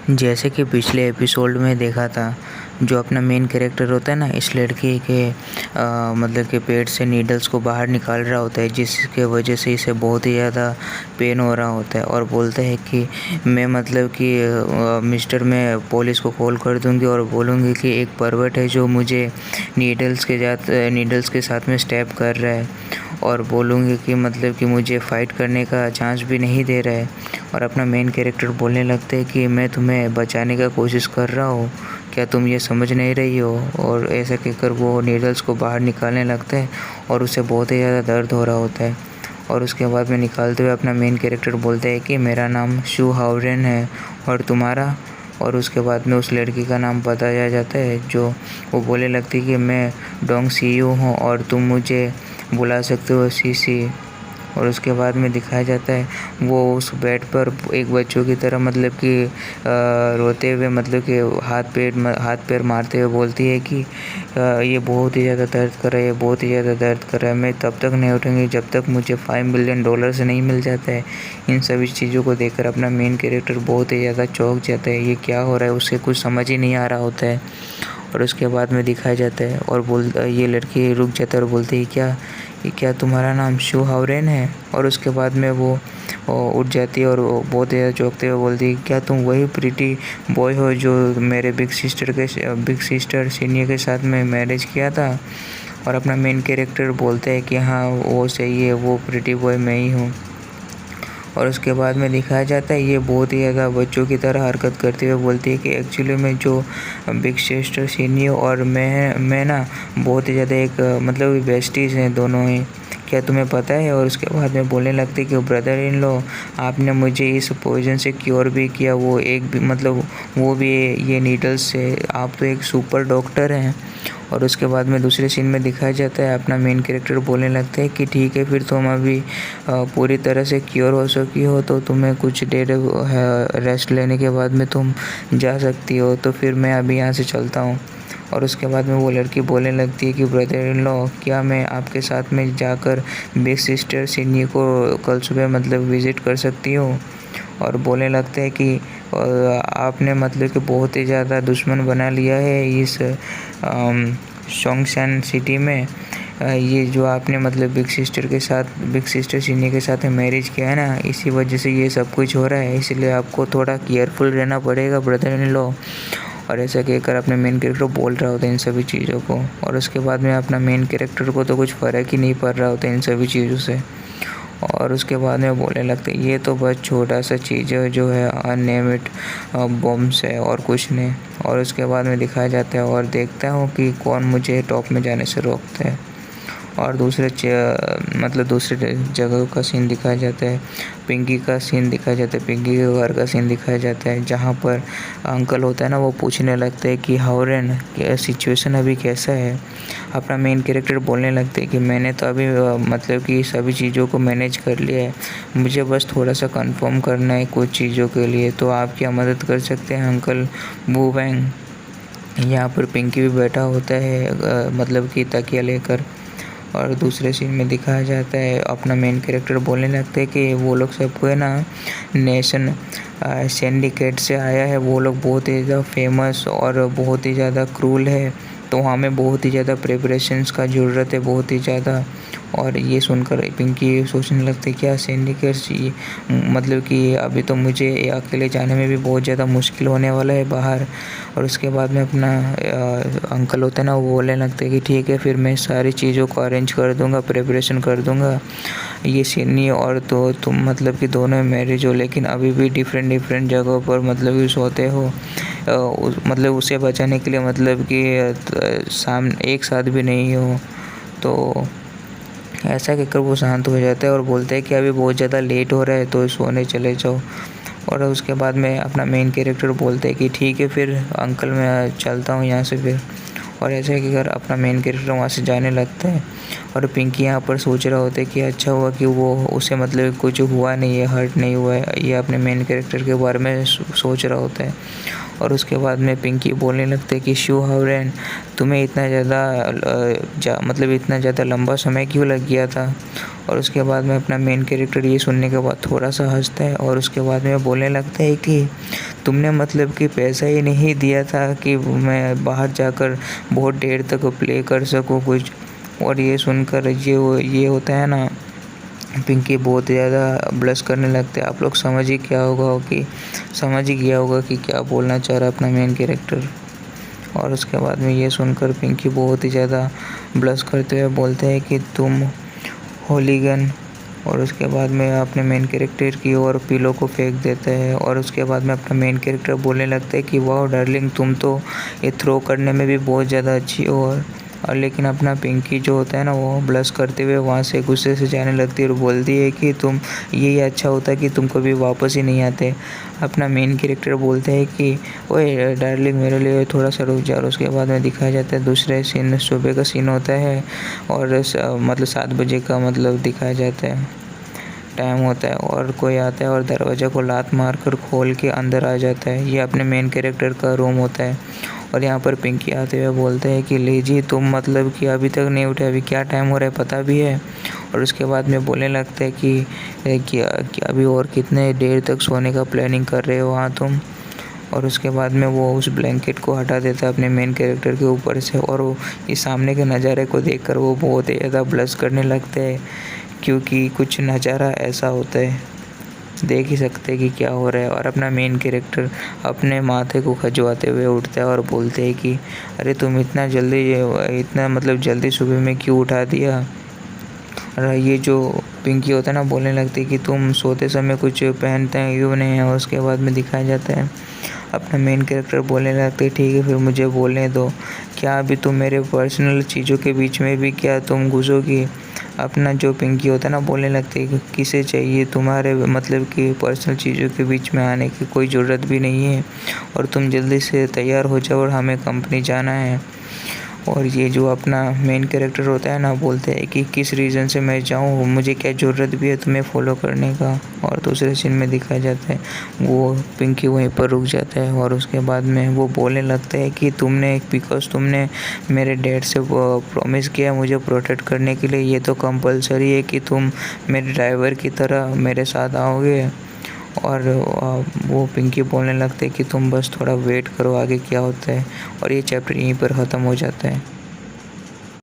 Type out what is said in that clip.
जैसे कि पिछले एपिसोड में देखा था, जो अपना मेन कैरेक्टर होता है ना, इस लड़की के मतलब कि पेट से नीडल्स को बाहर निकाल रहा होता है, जिसके वजह से इसे बहुत ही ज़्यादा पेन हो रहा होता है और बोलता है कि मैं मतलब कि मैं पुलिस को कॉल कर दूंगी और बोलूँगी कि एक परवर्ट है जो मुझे नीडल्स के साथ में स्टैब कर रहा है, और बोलूँगी कि मतलब कि मुझे फ़ाइट करने का चांस भी नहीं दे रहा है। और अपना मेन कैरेक्टर बोलने लगता है कि मैं तुम्हें बचाने का कोशिश कर रहा हूँ, क्या तुम ये समझ नहीं रही हो। और ऐसा कहकर वो नीडल्स को बाहर निकालने लगता है और उसे बहुत ही ज़्यादा दर्द हो रहा होता है। और उसके बाद में निकालते हुए अपना मेन कैरेक्टर बोलता है कि मेरा नाम शू हावरेन है और तुम्हारा। और उसके बाद में उस लड़की का नाम बताया जाता है, जो वो बोलने लगती है कि मैं डोंग सीयू हूँ और तुम मुझे बुला सकते हो सीसी। और उसके बाद में दिखाया जाता है वो उस बेड पर एक बच्चों की तरह मतलब कि रोते हुए मतलब कि हाथ पैर मारते हुए बोलती है कि ये बहुत ही ज़्यादा दर्द कर रहा है, ये बहुत ही ज़्यादा दर्द कर रहा है, मैं तब तक नहीं उठूँगी जब तक मुझे $5 मिलियन नहीं मिल जाता है। इन सभी चीज़ों को देखकर अपना मेन कैरेक्टर बहुत ही ज़्यादा चौंक जाता है, ये क्या हो रहा है, उसे कुछ समझ ही नहीं आ रहा होता है। और उसके बाद में दिखाया जाता है और ये लड़की रुक जाता है और बोलती है क्या तुम्हारा नाम शू हावरेन है। और उसके बाद में वो उठ जाती है और वो बहुत ज़्यादा चौंकते हुए बोलती है क्या तुम वही प्रीटी बॉय हो जो मेरे बिग सिस्टर सीनियर के साथ में मैरिज किया था। और अपना मेन कैरेक्टर बोलता है कि हाँ वो सही है, वो प्रीटी बॉय मैं ही हूँ। और उसके बाद में दिखाया जाता है ये बहुत ही ज़्यादा बच्चों की तरह हरकत करते हुए बोलती है कि एक्चुअली में जो बिग सिस्टर सीनियर और मैं ना बहुत ही ज़्यादा एक मतलब बेस्टीज़ हैं दोनों ही, क्या तुम्हें पता है। और उसके बाद में बोलने लगते कि ब्रदर इन लॉ आपने मुझे इस पॉइजन से क्योर भी किया, वो एक भी मतलब वो भी ये नीडल्स से, आप तो एक सुपर डॉक्टर हैं। और उसके बाद में दूसरे सीन में दिखाया जाता है अपना मेन कैरेक्टर बोलने लगता है कि ठीक है फिर तुम अभी पूरी तरह से क्योर हो चुकी हो तो तुम्हें कुछ देर रेस्ट लेने के बाद में तुम जा सकती हो, तो फिर मैं अभी यहाँ से चलता हूँ। और उसके बाद में वो लड़की बोलने लगती है कि ब्रदर इन लॉ क्या मैं आपके साथ में जाकर बिग सिस्टर सीनियर को कल सुबह मतलब विज़िट कर सकती हूँ। और बोलने लगते हैं कि आपने मतलब कि बहुत ही ज़्यादा दुश्मन बना लिया है इस शोंगशन सिटी में। ये जो आपने मतलब बिग सिस्टर सीनियर के साथ मैरिज किया है ना, इसी वजह से ये सब कुछ हो रहा है, इसलिए आपको थोड़ा केयरफुल रहना पड़ेगा ब्रदर इन लॉ। और ऐसा कहकर अपने मेन कैरेक्टर बोल रहा होता है इन सभी चीज़ों को। और उसके बाद में अपना मेन कैरेक्टर को तो कुछ फ़र्क ही नहीं पड़ रहा होता इन सभी चीज़ों से। और उसके बाद में बोलने लगते ये तो बस छोटा सा चीज़ है जो है अननेमिड बॉम्ब्स है और कुछ नहीं। और उसके बाद में दिखाया जाता है और देखता हूँ कि कौन मुझे टॉप में जाने से रोकता है। और दूसरे जगह का सीन दिखाया जाता है, पिंकी का सीन दिखाया जाता है, पिंकी के घर का सीन दिखाया जाता है, जहाँ पर अंकल होता है ना वो पूछने लगता है कि हावरेन सिचुएशन अभी कैसा है। अपना मेन कैरेक्टर बोलने लगते हैं कि मैंने तो अभी मतलब कि सभी चीज़ों को मैनेज कर लिया है, मुझे बस थोड़ा सा कंफर्म करना है कुछ चीज़ों के लिए, तो आप क्या मदद कर सकते हैं अंकल बू वैंग। यहाँ पर पिंकी भी बैठा होता है मतलब कि तकिया लेकर। और दूसरे सीन में दिखाया जाता है अपना मेन कैरेक्टर बोलने लगते हैं कि वो लोग सबको है ना नेशन सिंडिकेट से आया है, वो लोग बहुत ही ज़्यादा फेमस और बहुत ही ज़्यादा क्रूल है, तो हमें बहुत ही ज़्यादा प्रिपरेशंस का ज़रूरत है, बहुत ही ज़्यादा। और ये सुनकर पिंकी सोचने लगती है क्या सिंडिकेट्स, मतलब कि अभी तो मुझे अकेले जाने में भी बहुत ज़्यादा मुश्किल होने वाला है बाहर। और उसके बाद में अपना अंकल होता है ना वो बोलने लगते हैं कि ठीक है फिर मैं सारी चीज़ों को अरेंज कर दूंगा, प्रिपरेशन कर दूंगा। ये सीनी और तो तुम मतलब कि दोनों मैरिज हो लेकिन अभी भी डिफरेंट जगहों पर मतलब कि सोते हो, मतलब उसे बचाने के लिए मतलब कि सामने एक साथ भी नहीं हो। तो ऐसा कहकर वो शांत हो जाता है और बोलता है कि अभी बहुत ज़्यादा लेट हो रहा है तो सोने चले जाओ। और उसके बाद में अपना मेन कैरेक्टर बोलता है कि ठीक है फिर अंकल मैं चलता हूँ यहाँ से फिर। और ऐसे कहकर अपना मेन कैरेक्टर वहाँ से जाने लगता है। और पिंकी यहाँ पर सोच रहा होता है कि अच्छा हुआ कि वो उसे मतलब कुछ हुआ नहीं है, हर्ट नहीं हुआ है। ये अपने मेन कैरेक्टर के बारे में सोच रहा होता है। और उसके बाद में पिंकी बोलने लगते हैं कि शू हावरेन, तुम्हें इतना ज़्यादा मतलब इतना ज़्यादा लंबा समय क्यों लग गया था। और उसके बाद में अपना मेन कैरेक्टर ये सुनने के बाद थोड़ा सा हंसता है और उसके बाद में बोलने लगता है कि तुमने मतलब कि पैसा ही नहीं दिया था कि मैं बाहर जाकर बहुत देर तक प्ले कर सकूँ कुछ। और ये सुनकर ये होता है ना, पिंकी बहुत ज़्यादा ब्लश करने लगते हैं। आप लोग समझ ही गया होगा कि क्या बोलना चाह रहा है अपना मेन कैरेक्टर। और उसके बाद में ये सुनकर पिंकी बहुत ही ज़्यादा ब्लश करते हुए बोलते हैं कि तुम होलीगन। और उसके बाद में अपने मेन कैरेक्टर की ओर पिलो को फेंक देता है। और उसके बाद में अपना मेन कैरेक्टर बोलने लगता है कि वाह डार्लिंग, तुम तो ये थ्रो करने में भी बहुत ज़्यादा अच्छी हो। और लेकिन अपना पिंकी जो होता है ना, वो ब्लश करते हुए वहाँ से गुस्से से जाने लगती है और बोलती है कि तुम यही अच्छा होता कि तुम कभी वापस ही नहीं आते। अपना मेन कैरेक्टर बोलते हैं कि ओए डार्लिंग, मेरे लिए थोड़ा सा रुक जा। और उसके बाद में दिखाया जाता है दूसरे सीन, सुबह का सीन होता है और मतलब 7 बजे का मतलब दिखाया जाता है, टाइम होता है। और कोई आता है और दरवाज़ा को लात मारकर खोल के अंदर आ जाता है। ये अपने मेन कैरेक्टर का रूम होता है। और यहाँ पर पिंकी आते हुए बोलते हैं कि लीजिए, तुम मतलब कि अभी तक नहीं उठे, अभी क्या टाइम हो रहा है पता भी है। और उसके बाद में बोलने लगते हैं कि अभी और कितने देर तक सोने का प्लानिंग कर रहे हो वहाँ तुम। और उसके बाद में वो उस ब्लैंकेट को हटा देता है अपने मेन कैरेक्टर के ऊपर से। और वो इस सामने के नज़ारे को देखकर वो बहुत ही ज़्यादा ब्लश करने लगते हैं, क्योंकि कुछ नज़ारा ऐसा होता है, देख ही सकते हैं कि क्या हो रहा है। और अपना मेन कैरेक्टर अपने माथे को खजवाते हुए उठता है और बोलते हैं कि अरे तुम इतना मतलब जल्दी सुबह में क्यों उठा दिया। और ये जो पिंकी होता है ना, बोलने लगती है कि तुम सोते समय कुछ पहनते हैं क्यों नहीं है। और उसके बाद में दिखाया जाता है अपना मेन कैरेक्टर बोलने लगते हैं ठीक है फिर मुझे बोलने दो, क्या अभी तुम मेरे पर्सनल चीज़ों के बीच में भी क्या तुम घुसोगी। अपना जो पिंकी होता है ना, बोलने लगती है कि किसे चाहिए तुम्हारे मतलब कि पर्सनल चीज़ों के बीच में आने की कोई ज़रूरत भी नहीं है। और तुम जल्दी से तैयार हो जाओ और हमें कंपनी जाना है। और ये जो अपना मेन कैरेक्टर होता है ना, बोलते हैं कि किस रीज़न से मैं जाऊँ, मुझे क्या ज़रूरत भी है तुम्हें फॉलो करने का। और दूसरे सीन में दिखाया जाता है वो पिंकी वहीं पर रुक जाता है। और उसके बाद में वो बोलने लगता है कि बिकॉज़ तुमने मेरे डैड से प्रॉमिस किया मुझे प्रोटेक्ट करने के लिए, ये तो कंपलसरी है कि तुम मेरे ड्राइवर की तरह मेरे साथ आओगे। और वो पिंकी बोलने लगते हैं कि तुम बस थोड़ा वेट करो आगे क्या होता है। और ये चैप्टर यहीं पर ख़त्म हो जाता है।